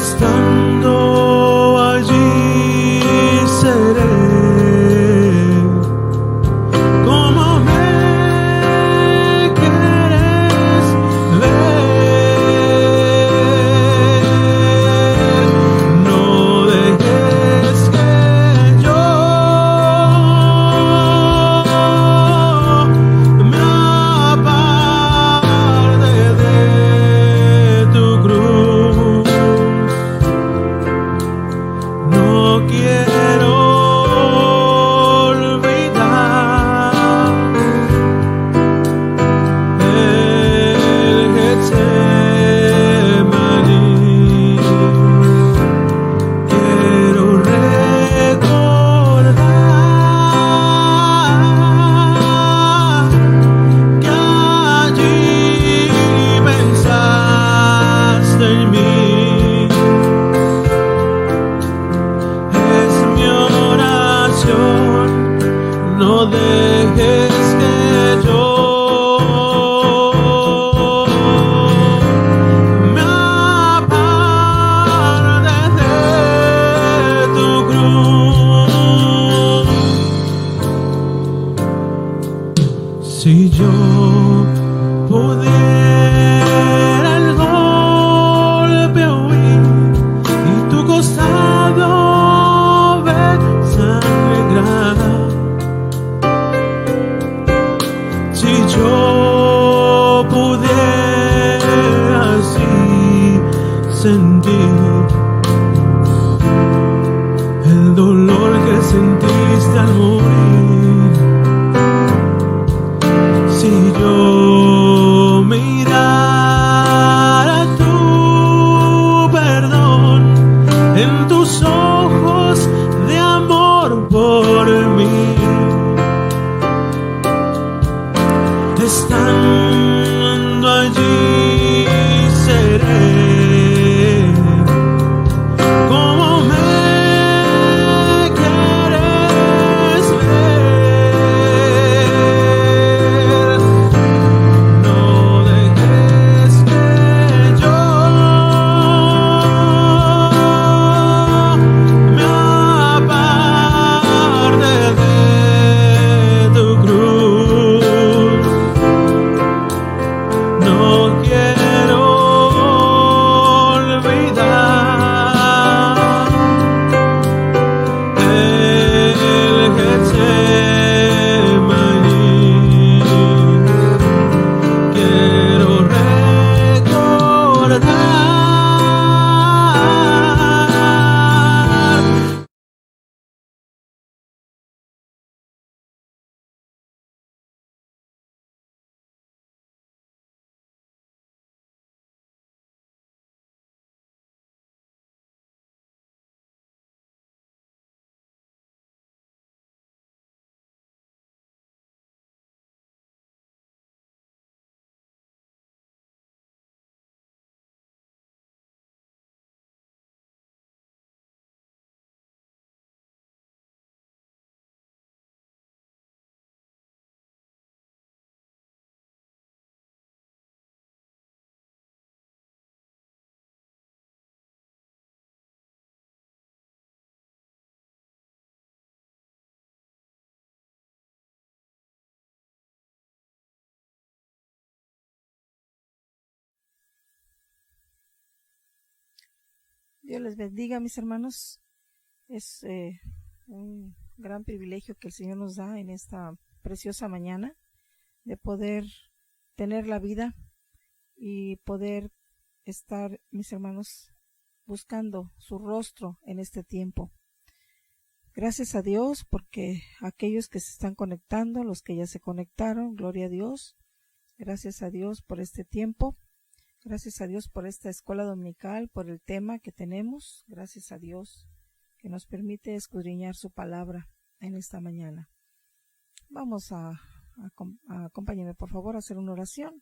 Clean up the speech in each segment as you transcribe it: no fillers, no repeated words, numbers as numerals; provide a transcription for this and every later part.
Estando allí seré como me quieres ver. No dejes que yo me aparte de tu cruz. No quiero olvidar el Getsemaní. Quiero recordar que allí pensaste en mí. Es mi oración, no dejes que yo me aparte de tu cruz. Si yo pudiera el golpe oír y tu costado ver sangrar, si yo pudiera así sentir el dolor que sentiste al morir, si yo mirara tu perdón en tus ojos de amor por mí, estando allí seré como me quieres ver. No dejes que yo me aparte de tu cruz. No quiero olvidar el Getsemaní. Quiero recordar. Dios les bendiga, mis hermanos. Es un gran privilegio que el Señor nos da en esta preciosa mañana de poder tener la vida y poder estar, mis hermanos, buscando su rostro en este tiempo. Gracias a Dios porque aquellos que se están conectando, los que ya se conectaron, gloria a Dios. Gracias a Dios por este tiempo. Gracias a Dios por esta escuela dominical, por el tema que tenemos. Gracias a Dios que nos permite escudriñar su palabra en esta mañana. Vamos acompáñenme por favor a hacer una oración.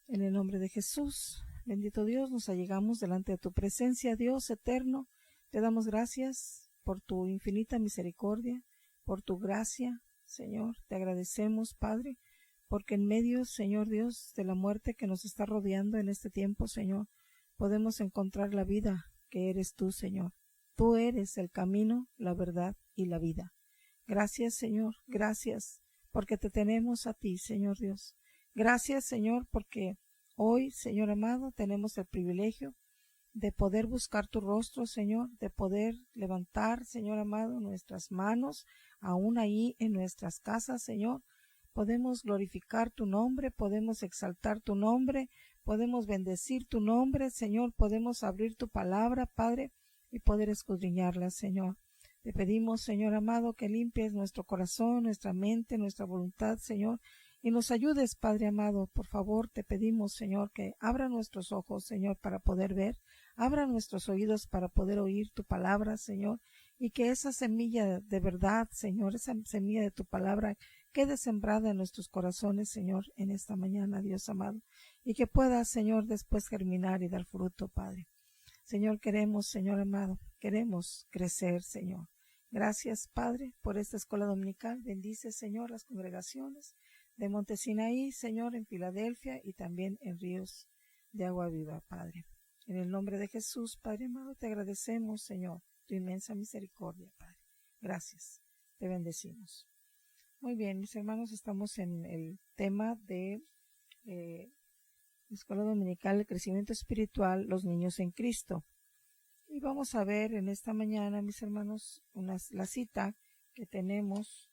En el nombre de Jesús, bendito Dios, nos allegamos delante de tu presencia, Dios eterno. Te damos gracias por tu infinita misericordia, por tu gracia, Señor. Te agradecemos, Padre, porque en medio, Señor Dios, de la muerte que nos está rodeando en este tiempo, Señor, podemos encontrar la vida que eres tú, Señor. Tú eres el camino, la verdad y la vida. Gracias, Señor, gracias porque te tenemos a ti, Señor Dios. Gracias, Señor, porque hoy, Señor amado, tenemos el privilegio de poder buscar tu rostro, Señor, de poder levantar, Señor amado, nuestras manos, aún ahí en nuestras casas, Señor. Podemos glorificar tu nombre, podemos exaltar tu nombre, podemos bendecir tu nombre, Señor, podemos abrir tu palabra, Padre, y poder escudriñarla, Señor. Te pedimos, Señor amado, que limpies nuestro corazón, nuestra mente, nuestra voluntad, Señor, y nos ayudes, Padre amado. Por favor, te pedimos, Señor, que abra nuestros ojos, Señor, para poder ver, abra nuestros oídos para poder oír tu palabra, Señor, y que esa semilla de verdad, Señor, esa semilla de tu palabra quede sembrada en nuestros corazones, Señor, en esta mañana, Dios amado, y que pueda, Señor, después germinar y dar fruto, Padre. Señor, queremos, Señor amado, queremos crecer, Señor. Gracias, Padre, por esta escuela dominical. Bendice, Señor, las congregaciones de Montesinaí, Señor, en Filadelfia y también en Ríos de Agua Viva, Padre. En el nombre de Jesús, Padre amado, te agradecemos, Señor, tu inmensa misericordia, Padre. Gracias, te bendecimos. Muy bien, mis hermanos, estamos en el tema de Escuela Dominical de Crecimiento Espiritual, los niños en Cristo. Y vamos a ver en esta mañana, mis hermanos, la cita que tenemos,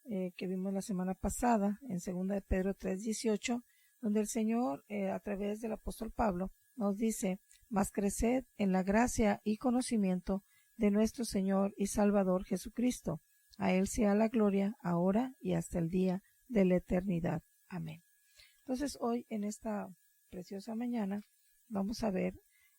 que vimos la semana pasada, en 2 de Pedro 3:18, donde el Señor, a través del apóstol Pablo, nos dice: mas creced en la gracia y conocimiento de nuestro Señor y Salvador Jesucristo. A Él sea la gloria, ahora y hasta el día de la eternidad. Amén. Entonces, hoy, en esta preciosa mañana, vamos a ver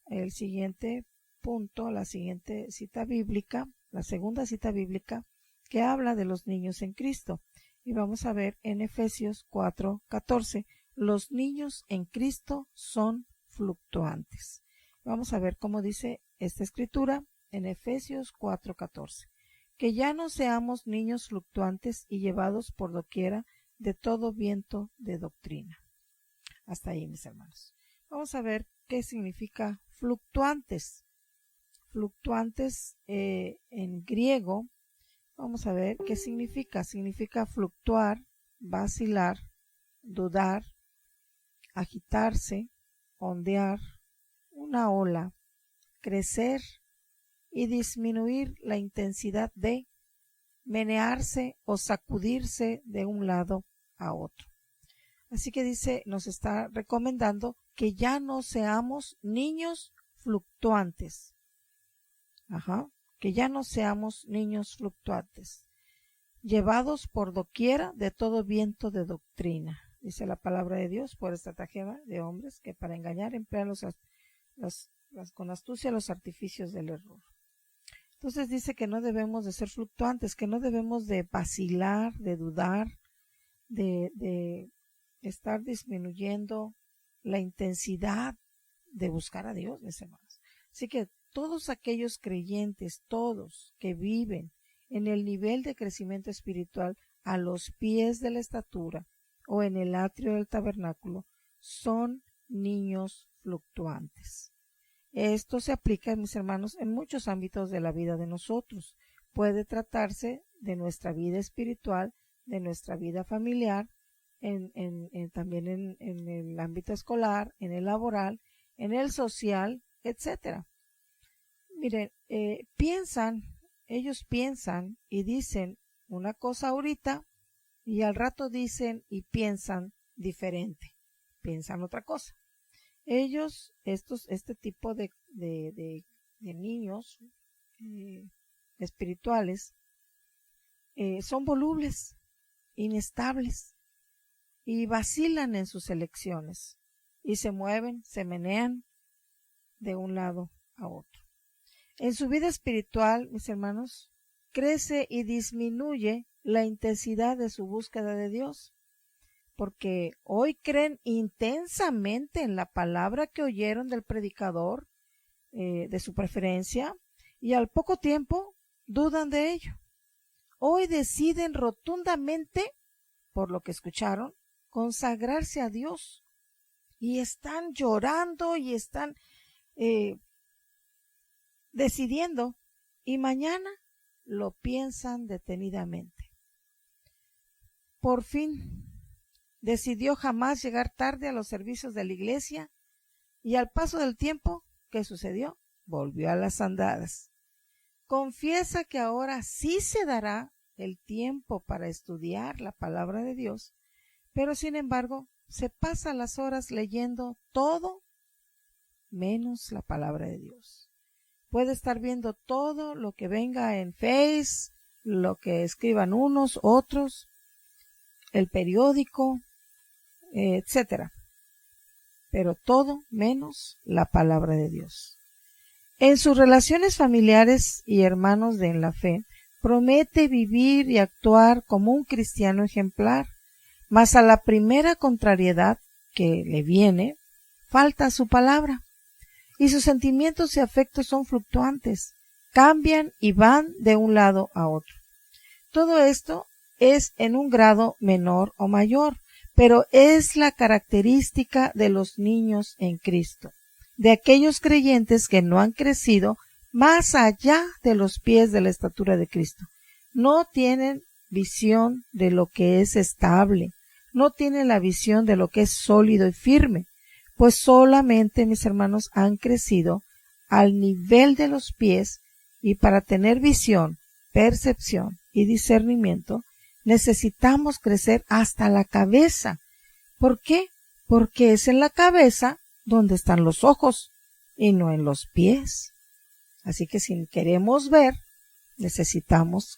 el siguiente punto, la siguiente cita bíblica, la segunda cita bíblica, que habla de los niños en Cristo. Y vamos a ver en Efesios 4:14, los niños en Cristo son fluctuantes. Vamos a ver cómo dice esta escritura en Efesios 4:14. Que ya no seamos niños fluctuantes y llevados por doquiera de todo viento de doctrina. Hasta ahí, mis hermanos. Vamos a ver qué significa fluctuantes. Fluctuantes en griego, vamos a ver qué significa. Significa fluctuar, vacilar, dudar, agitarse, ondear, una ola, crecer y disminuir la intensidad de, menearse o sacudirse de un lado a otro. Así que dice, nos está recomendando que ya no seamos niños fluctuantes. Que ya no seamos niños fluctuantes, llevados por doquiera de todo viento de doctrina. Dice la palabra de Dios, por estratagema de hombres que para engañar emplean con astucia los artificios del error. Entonces dice que no debemos de ser fluctuantes, que no debemos de vacilar, de dudar, de estar disminuyendo la intensidad de buscar a Dios, mis hermanos. Así que todos aquellos creyentes, todos que viven en el nivel de crecimiento espiritual a los pies de la estatura o en el atrio del tabernáculo, son niños fluctuantes. Esto se aplica, mis hermanos, en muchos ámbitos de la vida de nosotros. Puede tratarse de nuestra vida espiritual, de nuestra vida familiar, también en el ámbito escolar, en el laboral, en el social, etcétera. Miren, ellos piensan y dicen una cosa ahorita y al rato dicen y piensan diferente, piensan otra cosa. Ellos, este tipo de niños espirituales, son volubles, inestables y vacilan en sus elecciones y se mueven, se menean de un lado a otro. En su vida espiritual, mis hermanos, crece y disminuye la intensidad de su búsqueda de Dios, porque hoy creen intensamente en la palabra que oyeron del predicador de su preferencia y al poco tiempo dudan de ello. Hoy deciden rotundamente, por lo que escucharon, consagrarse a Dios y están llorando y están decidiendo y mañana lo piensan detenidamente. Por fin decidió jamás llegar tarde a los servicios de la iglesia y al paso del tiempo, ¿qué sucedió? Volvió a las andadas. Confiesa que ahora sí se dará el tiempo para estudiar la palabra de Dios, pero sin embargo se pasa las horas leyendo todo menos la palabra de Dios. Puede estar viendo todo lo que venga en Face, lo que escriban unos, otros, el periódico, etcétera, pero todo menos la palabra de Dios. En sus relaciones familiares y hermanos en la fe, promete vivir y actuar como un cristiano ejemplar, mas a la primera contrariedad que le viene, falta su palabra, y sus sentimientos y afectos son fluctuantes, cambian y van de un lado a otro. Todo esto es en un grado menor o mayor, pero es la característica de los niños en Cristo, de aquellos creyentes que no han crecido más allá de los pies de la estatura de Cristo. No tienen visión de lo que es estable, no tienen la visión de lo que es sólido y firme, pues solamente, mis hermanos, han crecido al nivel de los pies, y para tener visión, percepción y discernimiento, necesitamos crecer hasta la cabeza. ¿Por qué? Porque es en la cabeza donde están los ojos y no en los pies. Así que si queremos ver, necesitamos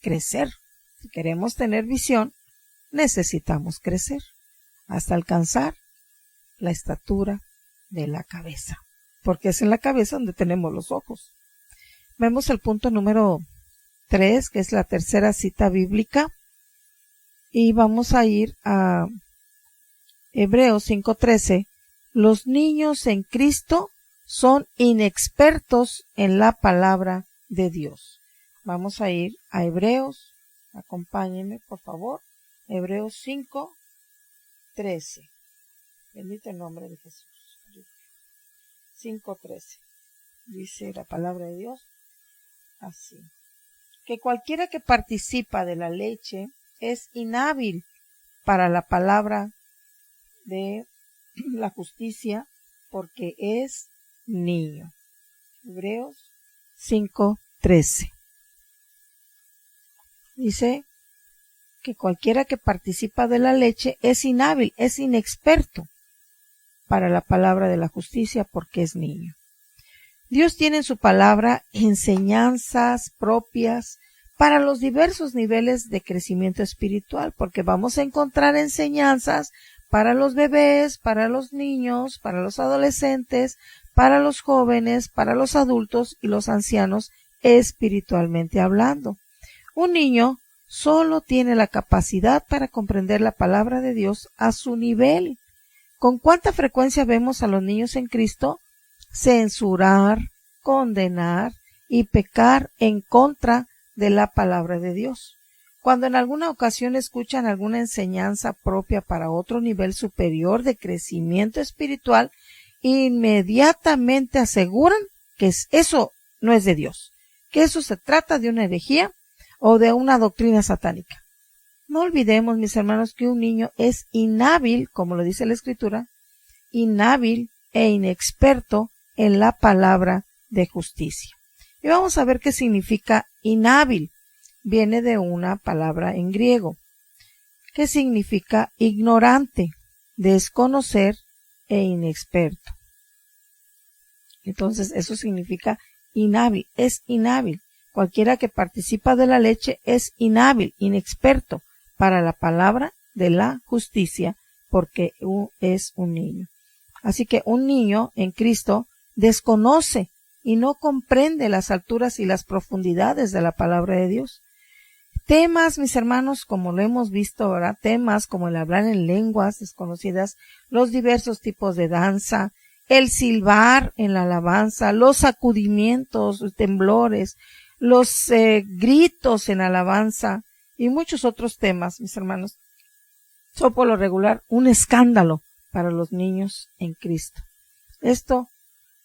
crecer. Si queremos tener visión, necesitamos crecer hasta alcanzar la estatura de la cabeza, porque es en la cabeza donde tenemos los ojos. Vemos el punto número 3, que es la tercera cita bíblica, y vamos a ir a Hebreos 5:13. Los niños en Cristo son inexpertos en la palabra de Dios. Vamos a ir a Hebreos, acompáñenme por favor, Hebreos 5:13. Bendito el nombre de Jesús. 5:13. Dice la palabra de Dios así: que cualquiera que participa de la leche es inhábil para la palabra de la justicia, porque es niño. Hebreos 5:13. Dice que cualquiera que participa de la leche es inhábil, es inexperto para la palabra de la justicia, porque es niño. Dios tiene en su palabra enseñanzas propias para los diversos niveles de crecimiento espiritual, porque vamos a encontrar enseñanzas para los bebés, para los niños, para los adolescentes, para los jóvenes, para los adultos y los ancianos, espiritualmente hablando. Un niño solo tiene la capacidad para comprender la palabra de Dios a su nivel. ¿Con cuánta frecuencia vemos a los niños en Cristo censurar, condenar y pecar en contra de la palabra de Dios? Cuando en alguna ocasión escuchan alguna enseñanza propia para otro nivel superior de crecimiento espiritual, inmediatamente aseguran que eso no es de Dios, que eso se trata de una herejía o de una doctrina satánica. No olvidemos, mis hermanos, que un niño es inhábil, como lo dice la Escritura, inhábil e inexperto en la palabra de justicia. Y vamos a ver qué significa inhábil. Viene de una palabra en griego, que significa ignorante, desconocer e inexperto. Entonces, eso significa inhábil, es inhábil. Cualquiera que participa de la leche es inhábil, inexperto para la palabra de la justicia, porque es un niño. Así que un niño en Cristo desconoce y no comprende las alturas y las profundidades de la palabra de Dios. Temas, mis hermanos, como lo hemos visto ahora, temas como el hablar en lenguas desconocidas, los diversos tipos de danza, el silbar en la alabanza, los sacudimientos, los temblores, los gritos en alabanza y muchos otros temas, mis hermanos, son por lo regular un escándalo para los niños en Cristo. Esto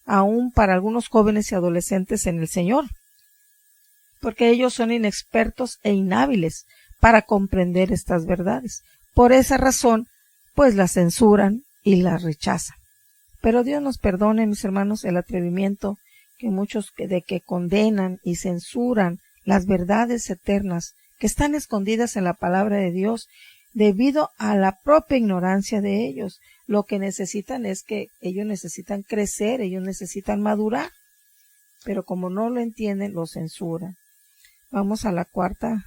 aún para algunos jóvenes y adolescentes en el Señor, porque ellos son inexpertos e inhábiles para comprender estas verdades. Por esa razón, pues las censuran y las rechazan. Pero Dios nos perdone, mis hermanos, el atrevimiento que muchos de que condenan y censuran las verdades eternas que están escondidas en la palabra de Dios debido a la propia ignorancia de ellos. Lo que necesitan es que ellos necesitan crecer, ellos necesitan madurar, pero como no lo entienden, lo censuran. Vamos a la cuarta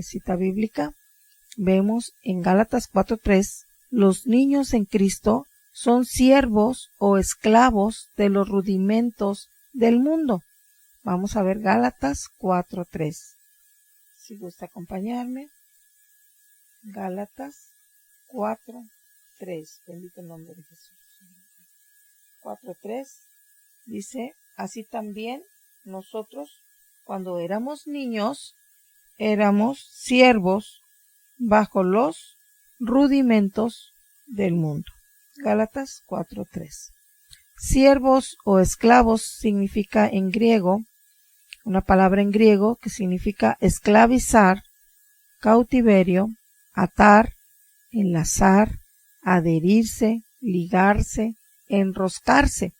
cita bíblica. Vemos en Gálatas 4:3, los niños en Cristo son siervos o esclavos de los rudimentos del mundo. Vamos a ver Gálatas 4:3. Si gusta acompañarme. Gálatas 4:3. Bendito el nombre de Jesús. 4:3 dice, así también nosotros, cuando éramos niños, éramos siervos bajo los rudimentos del mundo. Gálatas 4:3. Siervos o esclavos significa en griego, una palabra en griego que significa esclavizar, cautiverio, atar, enlazar, adherirse, ligarse, enroscarse.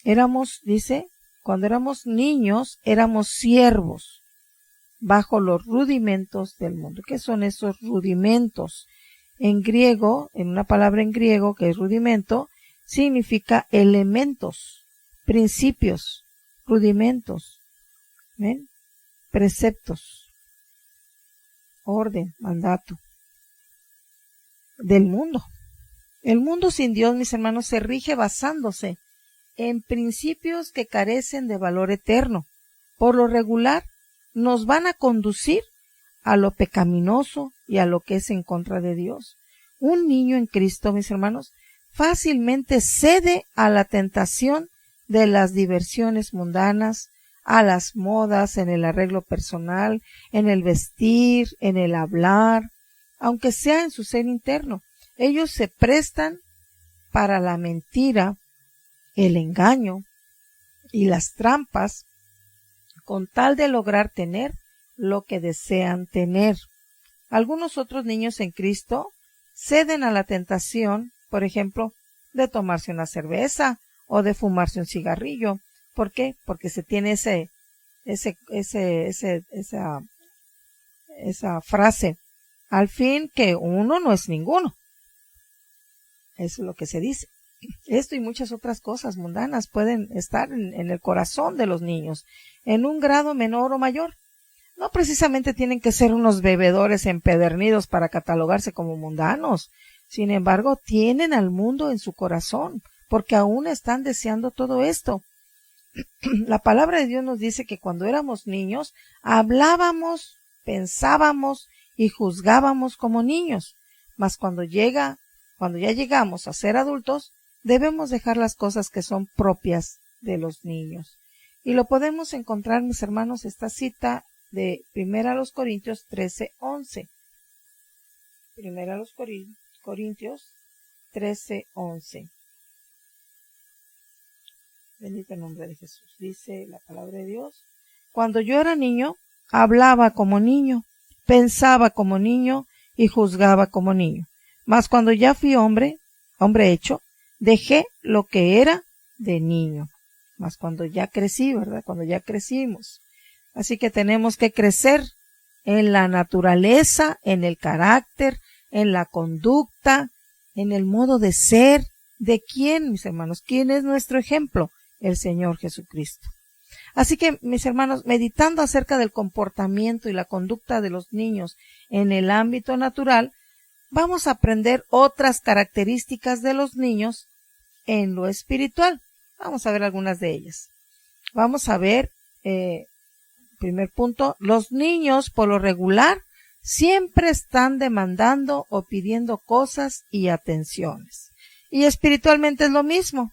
Éramos, dice, cuando éramos niños, éramos siervos bajo los rudimentos del mundo. ¿Qué son esos rudimentos? En griego, en una palabra en griego que es rudimento, significa elementos, principios, rudimentos, ¿ven? Preceptos, orden, mandato del mundo. El mundo sin Dios, mis hermanos, se rige basándose en principios que carecen de valor eterno. Por lo regular, nos van a conducir a lo pecaminoso y a lo que es en contra de Dios. Un niño en Cristo, mis hermanos, fácilmente cede a la tentación de las diversiones mundanas, a las modas en el arreglo personal, en el vestir, en el hablar, aunque sea en su ser interno. Ellos se prestan para la mentira, el engaño y las trampas con tal de lograr tener lo que desean tener. Algunos otros niños en Cristo ceden a la tentación, por ejemplo, de tomarse una cerveza o de fumarse un cigarrillo. ¿Por qué? Porque se tiene esa frase, al fin que uno no es ninguno. Eso es lo que se dice. Esto y muchas otras cosas mundanas pueden estar en el corazón de los niños, en un grado menor o mayor. No precisamente tienen que ser unos bebedores empedernidos para catalogarse como mundanos. Sin embargo, tienen al mundo en su corazón, porque aún están deseando todo esto. La palabra de Dios nos dice que cuando éramos niños, hablábamos, pensábamos y juzgábamos como niños. Mas cuando ya llegamos a ser adultos, debemos dejar las cosas que son propias de los niños. Y lo podemos encontrar, mis hermanos, esta cita de 1 Corintios 13:11. 1 Corintios 13:11. Bendito el nombre de Jesús. Dice la palabra de Dios: cuando yo era niño, hablaba como niño, pensaba como niño y juzgaba como niño. Mas cuando ya fui hombre hecho, dejé lo que era de niño. Mas cuando ya crecí, ¿verdad? Cuando ya crecimos. Así que tenemos que crecer en la naturaleza, en el carácter, en la conducta, en el modo de ser. ¿De quién, mis hermanos? ¿Quién es nuestro ejemplo? El Señor Jesucristo. Así que, mis hermanos, meditando acerca del comportamiento y la conducta de los niños en el ámbito natural, vamos a aprender otras características de los niños en lo espiritual. Vamos a ver algunas de ellas. Vamos a ver, primer punto, los niños por lo regular siempre están demandando o pidiendo cosas y atenciones. Y espiritualmente es lo mismo.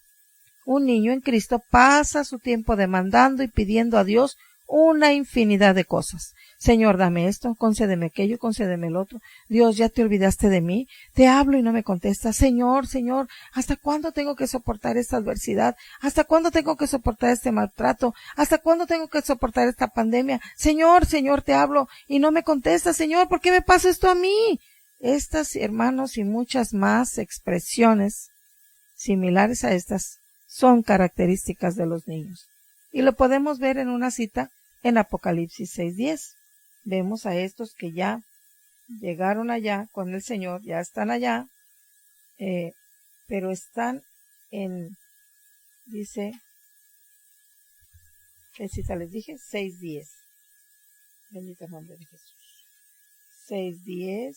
Un niño en Cristo pasa su tiempo demandando y pidiendo a Dios una infinidad de cosas. Señor, dame esto, concédeme aquello, concédeme el otro. Dios, ya te olvidaste de mí. Te hablo y no me contestas. Señor, Señor, ¿hasta cuándo tengo que soportar esta adversidad? ¿Hasta cuándo tengo que soportar este maltrato? ¿Hasta cuándo tengo que soportar esta pandemia? Señor, Señor, te hablo y no me contestas. Señor, ¿por qué me pasa esto a mí? Estas, hermanos, y muchas más expresiones similares a estas son características de los niños. Y lo podemos ver en una cita en Apocalipsis 6:10. Vemos a estos que ya llegaron allá con el Señor, ya están allá, pero están dice, ¿qué cita les dije? 6:10. Bendito nombre de Jesús. 6:10.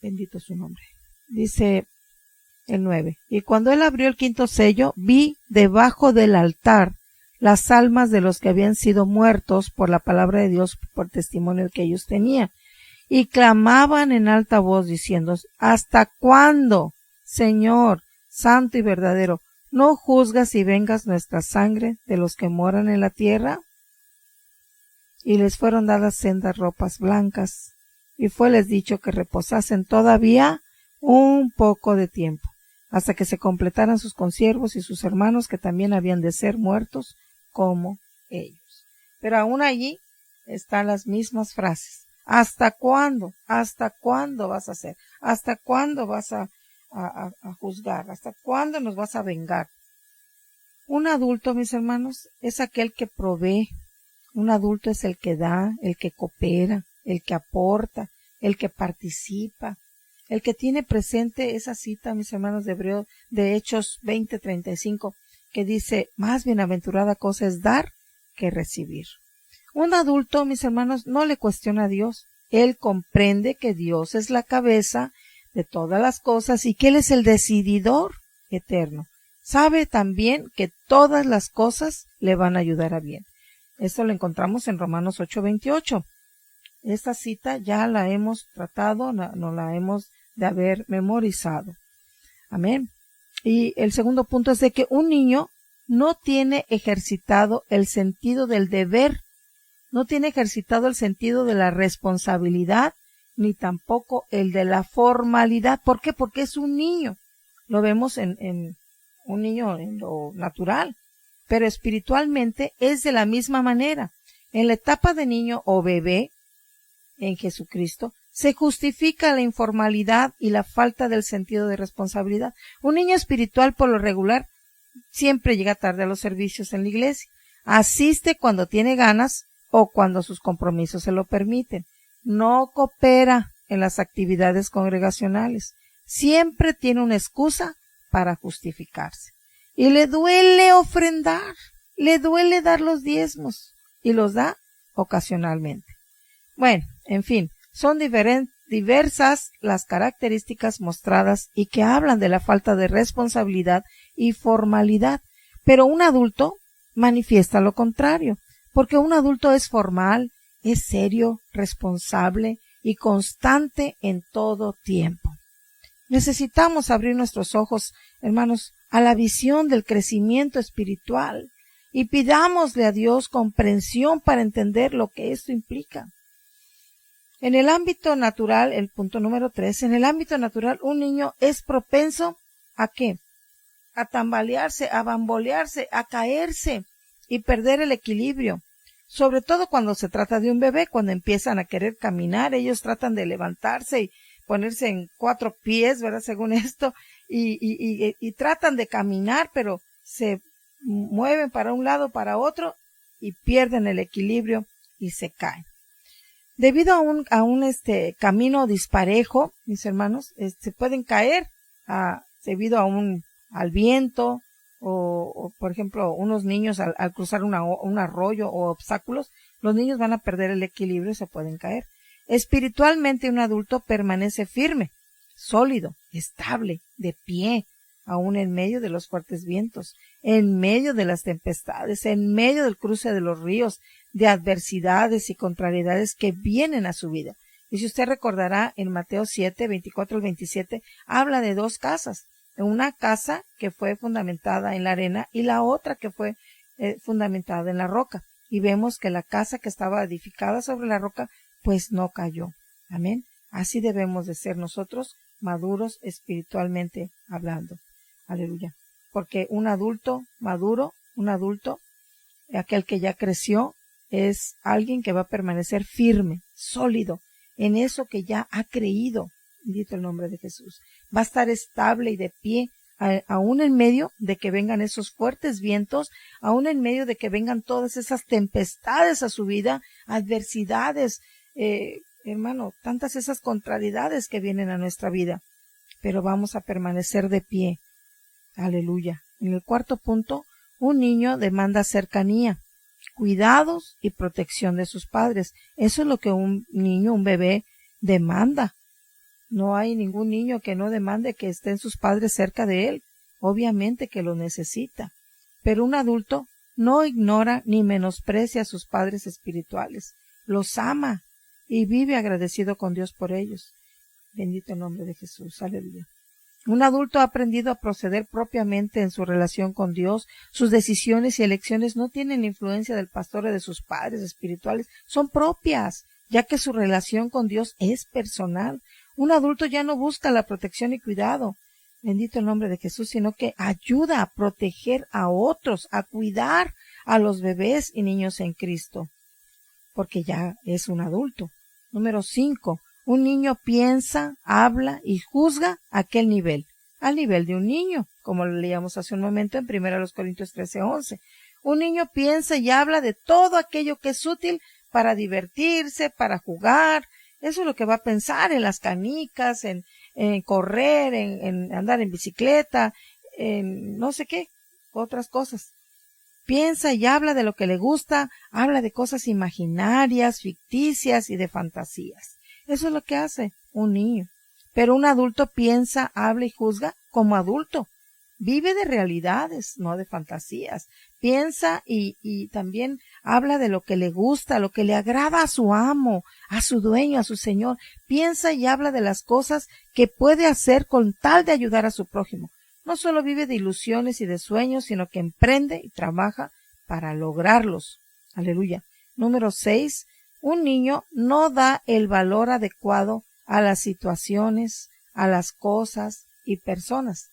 Bendito su nombre. Dice el 9. Y cuando él abrió el quinto sello, vi debajo del altar las almas de los que habían sido muertos por la palabra de Dios, por testimonio que ellos tenían, y clamaban en alta voz diciendo: ¿hasta cuándo, Señor, santo y verdadero, no juzgas y vengas nuestra sangre de los que moran en la tierra? Y les fueron dadas sendas ropas blancas, y fueles dicho que reposasen todavía un poco de tiempo, hasta que se completaran sus consiervos y sus hermanos que también habían de ser muertos como ellos. Pero aún allí están las mismas frases. ¿Hasta cuándo? ¿Hasta cuándo vas a hacer? ¿Hasta cuándo vas a juzgar? ¿Hasta cuándo nos vas a vengar? Un adulto, mis hermanos, es aquel que provee. Un adulto es el que da, el que coopera, el que aporta, el que participa, el que tiene presente esa cita, mis hermanos, de Hechos 20:35, que dice: más bienaventurada cosa es dar que recibir. Un adulto, mis hermanos, no le cuestiona a Dios. Él comprende que Dios es la cabeza de todas las cosas y que Él es el decididor eterno. Sabe también que todas las cosas le van a ayudar a bien. Esto lo encontramos en Romanos 8:28. Esta cita ya la hemos tratado, no la hemos de haber memorizado. Amén. Y el segundo punto es de que un niño no tiene ejercitado el sentido del deber, no tiene ejercitado el sentido de la responsabilidad, ni tampoco el de la formalidad. ¿Por qué? Porque es un niño. Lo vemos en un niño en lo natural, pero espiritualmente es de la misma manera. En la etapa de niño o bebé, en Jesucristo, se justifica la informalidad y la falta del sentido de responsabilidad. Un niño espiritual, por lo regular, siempre llega tarde a los servicios en la iglesia. Asiste cuando tiene ganas o cuando sus compromisos se lo permiten. No coopera en las actividades congregacionales. Siempre tiene una excusa para justificarse. Y le duele ofrendar, le duele dar los diezmos, y los da ocasionalmente. Bueno, en fin, son diversas las características mostradas y que hablan de la falta de responsabilidad y formalidad, pero un adulto manifiesta lo contrario, porque un adulto es formal, es serio, responsable y constante en todo tiempo. Necesitamos abrir nuestros ojos, hermanos, a la visión del crecimiento espiritual y pidámosle a Dios comprensión para entender lo que esto implica. En el ámbito natural, el punto número 3, en el ámbito natural un niño es propenso ¿a qué? A tambalearse, a bambolearse, a caerse y perder el equilibrio. Sobre todo cuando se trata de un bebé, cuando empiezan a querer caminar, ellos tratan de levantarse y ponerse en 4 pies, ¿verdad? Según esto, y tratan de caminar, pero se mueven para un lado, para otro, y pierden el equilibrio y se caen. Debido a un camino disparejo, mis hermanos, se pueden caer debido al viento, o por ejemplo, unos niños al cruzar un arroyo o obstáculos, los niños van a perder el equilibrio y se pueden caer. Espiritualmente un adulto permanece firme, sólido, estable, de pie, aún en medio de los fuertes vientos, en medio de las tempestades, en medio del cruce de los ríos, de adversidades y contrariedades que vienen a su vida. Y si usted recordará, en Mateo 7, 24 al 27, habla de 2 casas. Una casa que fue fundamentada en la arena y la otra que fue fundamentada en la roca. y vemos que la casa que estaba edificada sobre la roca, pues no cayó. Amén. Así debemos de ser nosotros, maduros espiritualmente hablando. Aleluya. Porque un adulto maduro, aquel que ya creció, es alguien que va a permanecer firme, sólido, en eso que ya ha creído. Bendito el nombre de Jesús. Va a estar estable y de pie, aún en medio de que vengan esos fuertes vientos, aún en medio de que vengan todas esas tempestades a su vida, adversidades, hermano, tantas esas contrariedades que vienen a nuestra vida. Pero vamos a permanecer de pie. Aleluya. En el cuarto punto, un niño demanda cercanía, cuidados y protección de sus padres. Eso es lo que un niño, un bebé, demanda. No hay ningún niño que no demande que estén sus padres cerca de él. Obviamente que lo necesita. Pero un adulto no ignora ni menosprecia a sus padres espirituales. Los ama y vive agradecido con Dios por ellos. Bendito el nombre de Jesús. Aleluya. Un adulto ha aprendido a proceder propiamente en su relación con Dios. Sus decisiones y elecciones no tienen influencia del pastor o de sus padres espirituales. Son propias, ya que su relación con Dios es personal. Un adulto ya no busca la protección y cuidado, bendito el nombre de Jesús, sino que ayuda a proteger a otros, a cuidar a los bebés y niños en Cristo, porque ya es un adulto. Número 5. Un niño piensa, habla y juzga a aquel nivel, al nivel de un niño, como lo leíamos hace un momento en 1 Corintios 13:11. Un niño piensa y habla de todo aquello que es útil para divertirse, para jugar. Eso es lo que va a pensar en las canicas, en correr, en andar en bicicleta, en no sé qué, otras cosas. Piensa y habla de lo que le gusta, habla de cosas imaginarias, ficticias y de fantasías. Eso es lo que hace un niño. Pero un adulto piensa, habla y juzga como adulto. Vive de realidades, no de fantasías. Piensa y también habla de lo que le gusta, lo que le agrada a su amo, a su dueño, a su señor. Piensa y habla de las cosas que puede hacer con tal de ayudar a su prójimo. No solo vive de ilusiones y de sueños, sino que emprende y trabaja para lograrlos. Aleluya. Número 6. Un niño no da el valor adecuado a las situaciones, a las cosas y personas.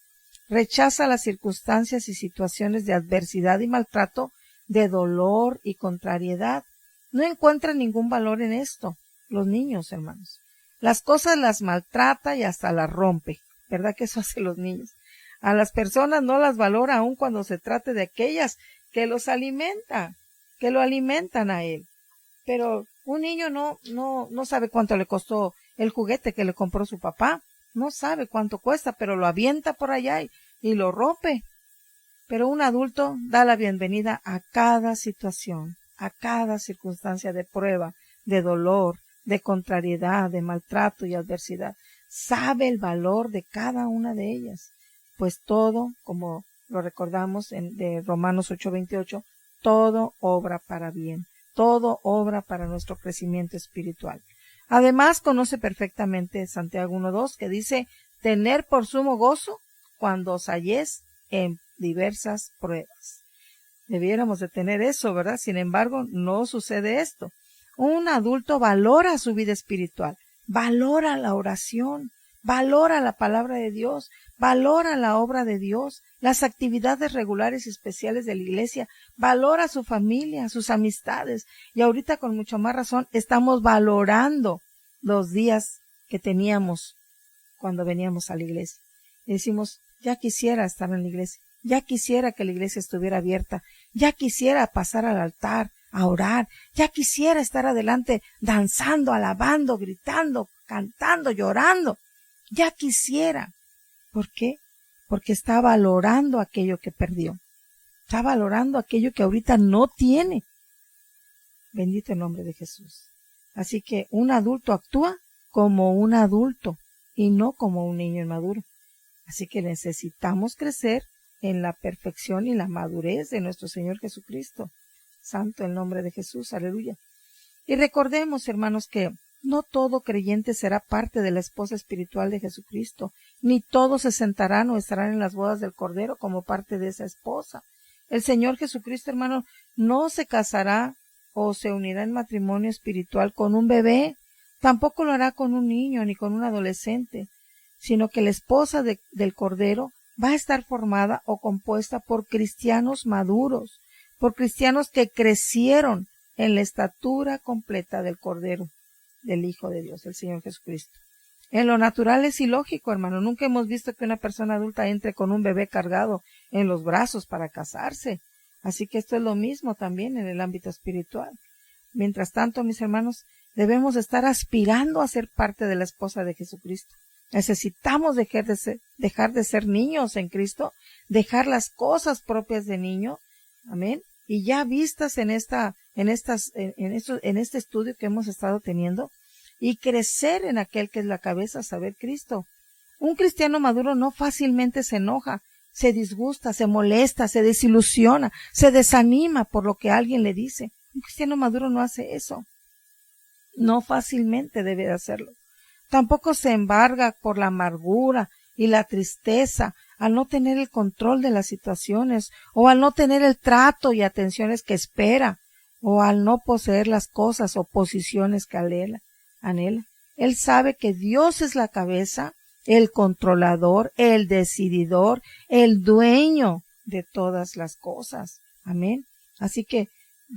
Rechaza las circunstancias y situaciones de adversidad y maltrato, de dolor y contrariedad. No encuentran ningún valor en esto, los niños, hermanos. Las cosas las maltrata y hasta las rompe. ¿Verdad que eso hacen los niños? A las personas no las valora aun cuando se trate de aquellas que los alimentan, que lo alimentan a él. Pero un niño no sabe cuánto le costó el juguete que le compró su papá. No sabe cuánto cuesta, pero lo avienta por allá y lo rompe. Pero un adulto da la bienvenida a cada situación, a cada circunstancia de prueba, de dolor, de contrariedad, de maltrato y adversidad. Sabe el valor de cada una de ellas. Pues todo, como lo recordamos de Romanos 8:28, todo obra para bien, todo obra para nuestro crecimiento espiritual. Además, conoce perfectamente Santiago 1:2, que dice, tener por sumo gozo cuando os halléis en diversas pruebas. Debiéramos de tener eso, ¿verdad? Sin embargo, no sucede esto. Un adulto valora su vida espiritual, valora la oración, valora la palabra de Dios, valora la obra de Dios, las actividades regulares y especiales de la iglesia, valora su familia, sus amistades, y ahorita con mucho más razón estamos valorando los días que teníamos cuando veníamos a la iglesia. Y decimos, ya quisiera estar en la iglesia, ya quisiera que la iglesia estuviera abierta, ya quisiera pasar al altar a orar, ya quisiera estar adelante danzando, alabando, gritando, cantando, llorando, ya quisiera. ¿Por qué? Porque está valorando aquello que perdió, está valorando aquello que ahorita no tiene. Bendito el nombre de Jesús. Así que un adulto actúa como un adulto y no como un niño inmaduro. Así que necesitamos crecer en la perfección y la madurez de nuestro Señor Jesucristo. Santo el nombre de Jesús, aleluya. Y recordemos, hermanos, que no todo creyente será parte de la esposa espiritual de Jesucristo, ni todos se sentarán o estarán en las bodas del Cordero como parte de esa esposa. El Señor Jesucristo, hermano, no se casará o se unirá en matrimonio espiritual con un bebé, tampoco lo hará con un niño ni con un adolescente, sino que la esposa del Cordero va a estar formada o compuesta por cristianos maduros, por cristianos que crecieron en la estatura completa del Cordero, del Hijo de Dios, el Señor Jesucristo. En lo natural es ilógico, hermano. Nunca hemos visto que una persona adulta entre con un bebé cargado en los brazos para casarse. Así que esto es lo mismo también en el ámbito espiritual. Mientras tanto, mis hermanos, debemos estar aspirando a ser parte de la esposa de Jesucristo. Necesitamos dejar de ser niños en Cristo, dejar las cosas propias de niño, amén, y ya vistas en este estudio que hemos estado teniendo, y crecer en aquel que es la cabeza, saber Cristo. Un cristiano maduro no fácilmente se enoja, se disgusta, se molesta, se desilusiona, se desanima por lo que alguien le dice. Un cristiano maduro no hace eso. No fácilmente debe de hacerlo. Tampoco se embarga por la amargura y la tristeza al no tener el control de las situaciones, o al no tener el trato y atenciones que espera, o al no poseer las cosas o posiciones que anhela. Él sabe que Dios es la cabeza, el controlador, el decididor, el dueño de todas las cosas. Amén. Así que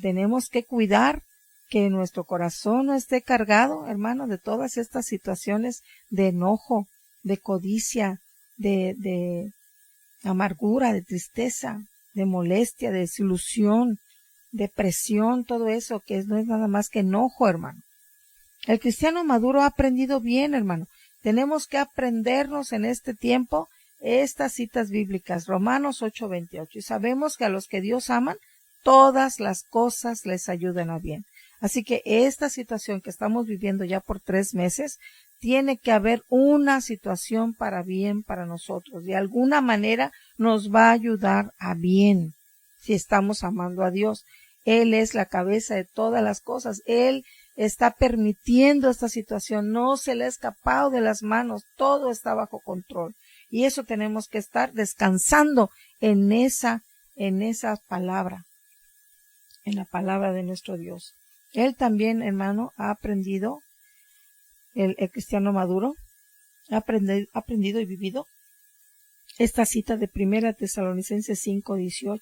tenemos que cuidar que nuestro corazón no esté cargado, hermano, de todas estas situaciones de enojo, de codicia, de amargura, de tristeza, de molestia, de desilusión, depresión, todo eso que no es nada más que enojo, hermano. El cristiano maduro ha aprendido bien, hermano. Tenemos que aprendernos en este tiempo estas citas bíblicas, Romanos 8:28. Y sabemos que a los que Dios aman, todas las cosas les ayudan a bien. Así que esta situación que estamos viviendo ya por 3 meses, tiene que haber una situación para bien para nosotros. De alguna manera nos va a ayudar a bien si estamos amando a Dios. Él es la cabeza de todas las cosas. Él está permitiendo esta situación. No se le ha escapado de las manos. Todo está bajo control. Y eso tenemos que estar descansando en esa palabra, en la palabra de nuestro Dios. Él también, hermano, ha aprendido, el cristiano maduro, ha aprendido y vivido esta cita de 1 Tesalonicenses 5:18,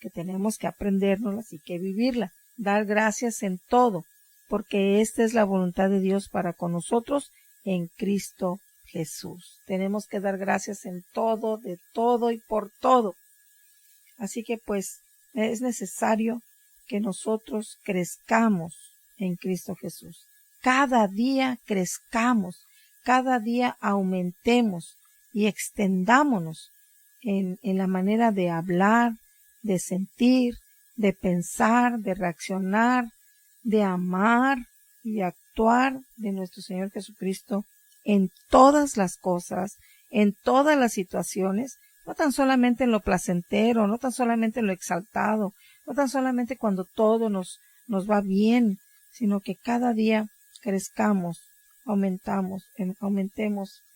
que tenemos que aprendérnosla y que vivirla, dar gracias en todo, porque esta es la voluntad de Dios para con nosotros en Cristo Jesús. Tenemos que dar gracias en todo, de todo y por todo. Así que pues es necesario que nosotros crezcamos en Cristo Jesús. Cada día crezcamos, cada día aumentemos y extendámonos en la manera de hablar, de sentir, de pensar, de reaccionar, de amar y actuar de nuestro Señor Jesucristo en todas las cosas, en todas las situaciones, no tan solamente en lo placentero, no tan solamente en lo exaltado, no tan solamente cuando todo nos va bien, sino que cada día crezcamos, aumentemos,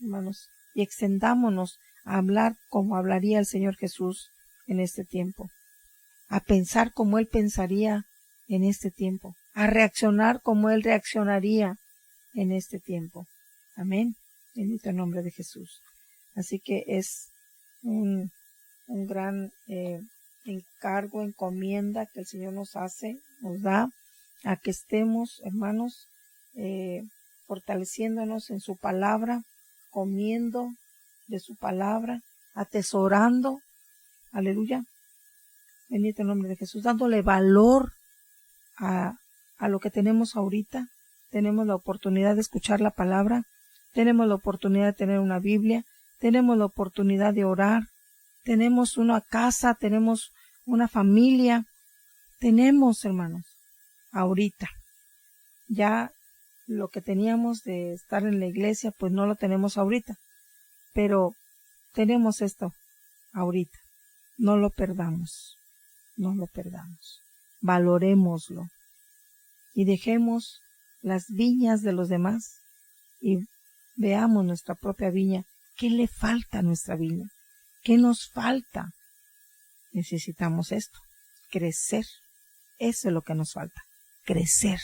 hermanos, y extendámonos a hablar como hablaría el Señor Jesús en este tiempo, a pensar como Él pensaría en este tiempo, a reaccionar como Él reaccionaría en este tiempo. Amén. Bendito el nombre de Jesús. Así que es un gran encargo, encomienda que el Señor nos hace, nos da, a que estemos, hermanos, fortaleciéndonos en su palabra, comiendo de su palabra, atesorando, aleluya, bendito el nombre de Jesús, dándole valor a lo que tenemos ahorita. Tenemos la oportunidad de escuchar la palabra, tenemos la oportunidad de tener una Biblia, tenemos la oportunidad de orar, tenemos una casa, tenemos una familia, tenemos, hermanos, ahorita. Ya lo que teníamos de estar en la iglesia, pues no lo tenemos ahorita, pero tenemos esto ahorita. No lo perdamos, no lo perdamos. Valorémoslo y dejemos las viñas de los demás y veamos nuestra propia viña. ¿Qué le falta a nuestra viña? ¿Qué nos falta? Necesitamos esto, crecer. Eso es lo que nos falta. crecer.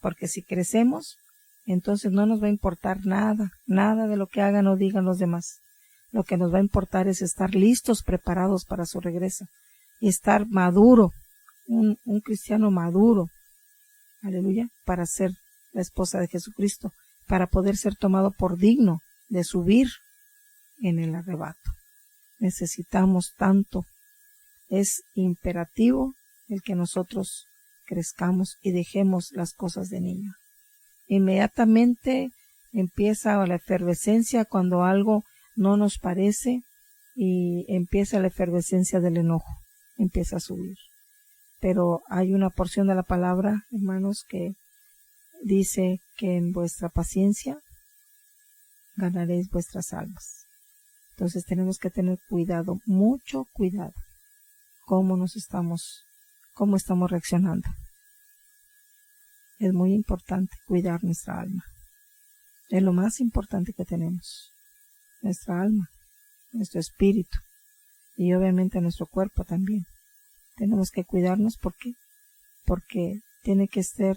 Porque si crecemos, entonces no nos va a importar nada de lo que hagan o digan los demás. Lo que nos va a importar es estar listos, preparados para su regreso. Y estar maduro, un cristiano maduro, aleluya, para ser la esposa de Jesucristo, para poder ser tomado por digno de subir en el arrebato. Necesitamos tanto, es imperativo el que nosotros crezcamos y dejemos las cosas de niño. Inmediatamente empieza la efervescencia cuando algo no nos parece y empieza la efervescencia del enojo, empieza a subir. Pero hay una porción de la palabra, hermanos, que dice que en vuestra paciencia ganaréis vuestras almas. Entonces tenemos que tener cuidado, mucho cuidado, cómo estamos reaccionando. Es muy importante cuidar nuestra alma. Es lo más importante que tenemos. Nuestra alma, nuestro espíritu y obviamente nuestro cuerpo también. Tenemos que cuidarnos porque tiene que ser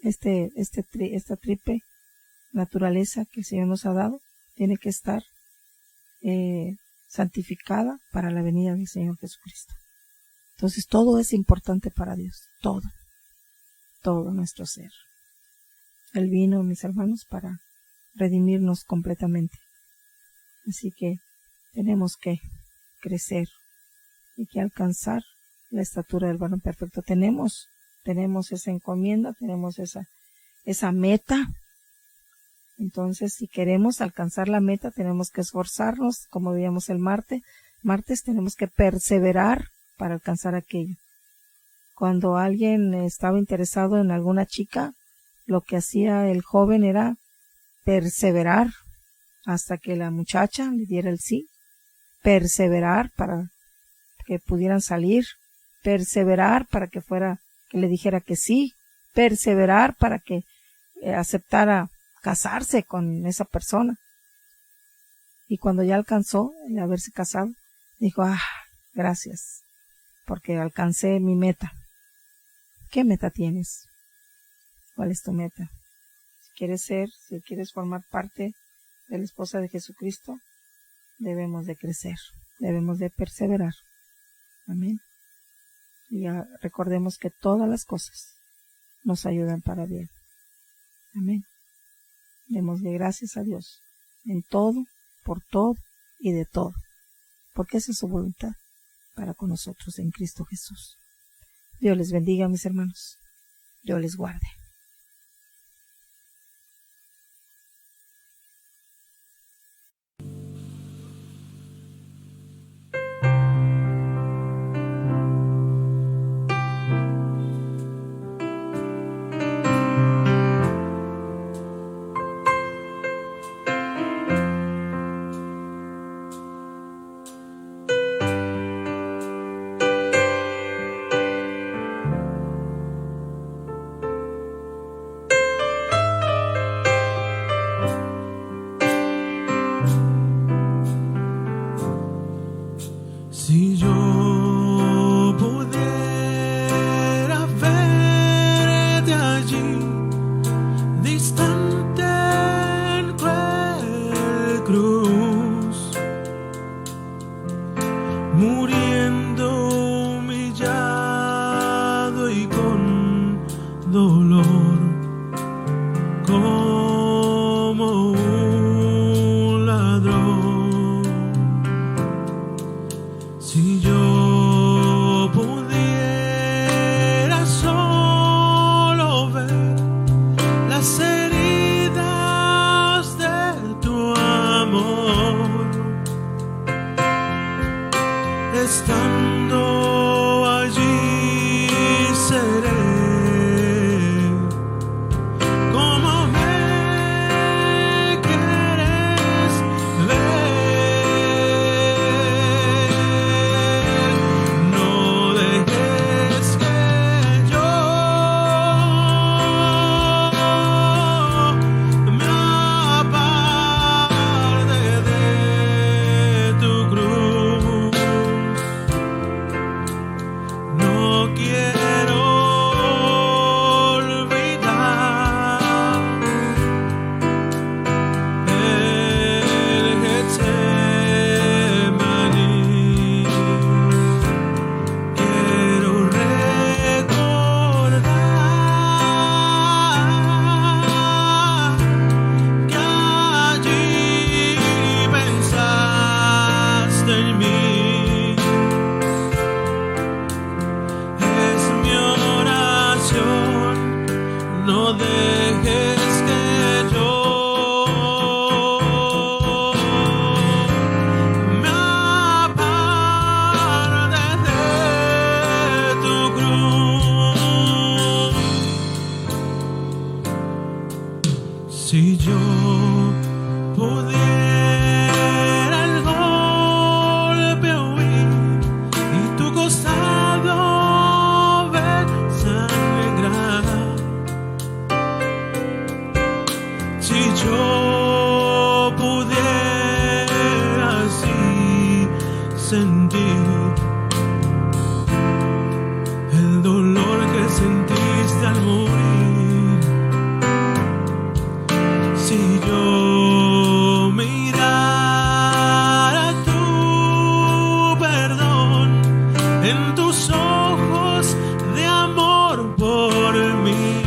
esta triple naturaleza que el Señor nos ha dado, tiene que estar santificada para la venida del Señor Jesucristo. Entonces todo es importante para Dios, todo nuestro ser. Él vino, mis hermanos, para redimirnos completamente. Así que tenemos que crecer y que alcanzar la estatura del varón perfecto. Tenemos esa encomienda, tenemos esa meta. Entonces, si queremos alcanzar la meta, tenemos que esforzarnos, como veíamos el martes, tenemos que perseverar para alcanzar aquello. Cuando alguien estaba interesado en alguna chica, lo que hacía el joven era perseverar hasta que la muchacha le diera el sí, perseverar para que pudieran salir, perseverar para que le dijera que sí, perseverar para que aceptara casarse con esa persona. Y cuando ya alcanzó el haberse casado, dijo, gracias, porque alcancé mi meta. ¿Qué meta tienes? ¿Cuál es tu meta? Si quieres formar parte de la esposa de Jesucristo, debemos de crecer, debemos de perseverar. Amén. Y recordemos que todas las cosas nos ayudan para bien. Amén. Démosle gracias a Dios en todo, por todo y de todo, porque esa es su voluntad para con nosotros en Cristo Jesús. Dios les bendiga, mis hermanos. Dios les guarde. Si yo pudiera verte allí, distante en cruel cruz, muriendo humillado y con dolor, como un ladrón. Si yo pudiera solo ver las heridas de tu amor, estando allí seré como me quieres ver. sentí, el dolor que sentiste al morir. Si yo mirara tu perdón en tus ojos de amor por mí,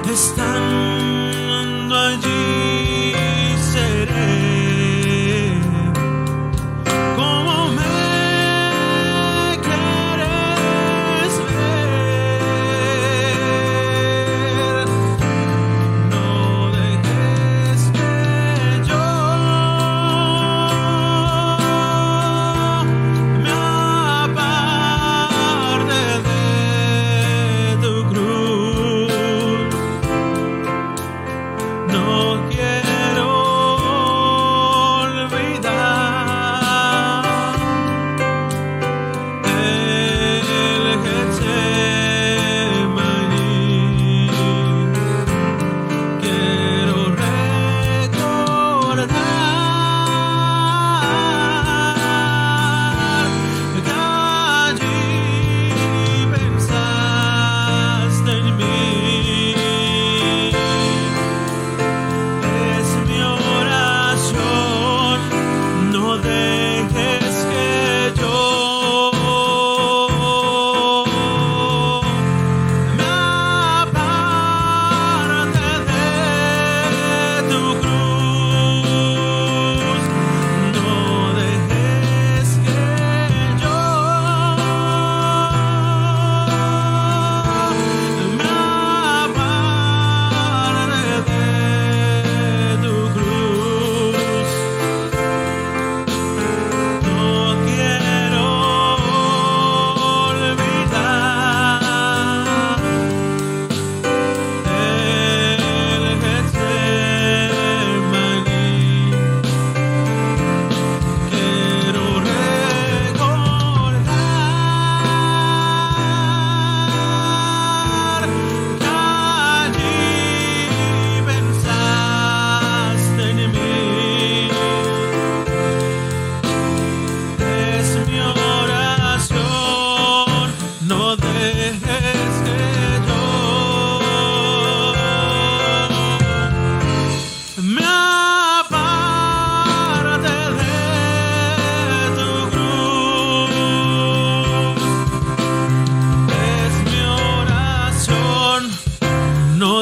estando allí seré como me quieres ver. No dejes que yo me aparte de tu cruz. No quiero olvidar el Getsemaní. Quiero recordar que allí pensaste en mí. Es mi oración, no dejes que yo me aparte de tu cruz. No dejes que yo me aparte de tu cruz. No quiero olvidar el Getsemaní. Quiero recordar que allí pensaste en mí. Es mi oración, no dejes que yo me aparte de tu cruz. Es mi oración, no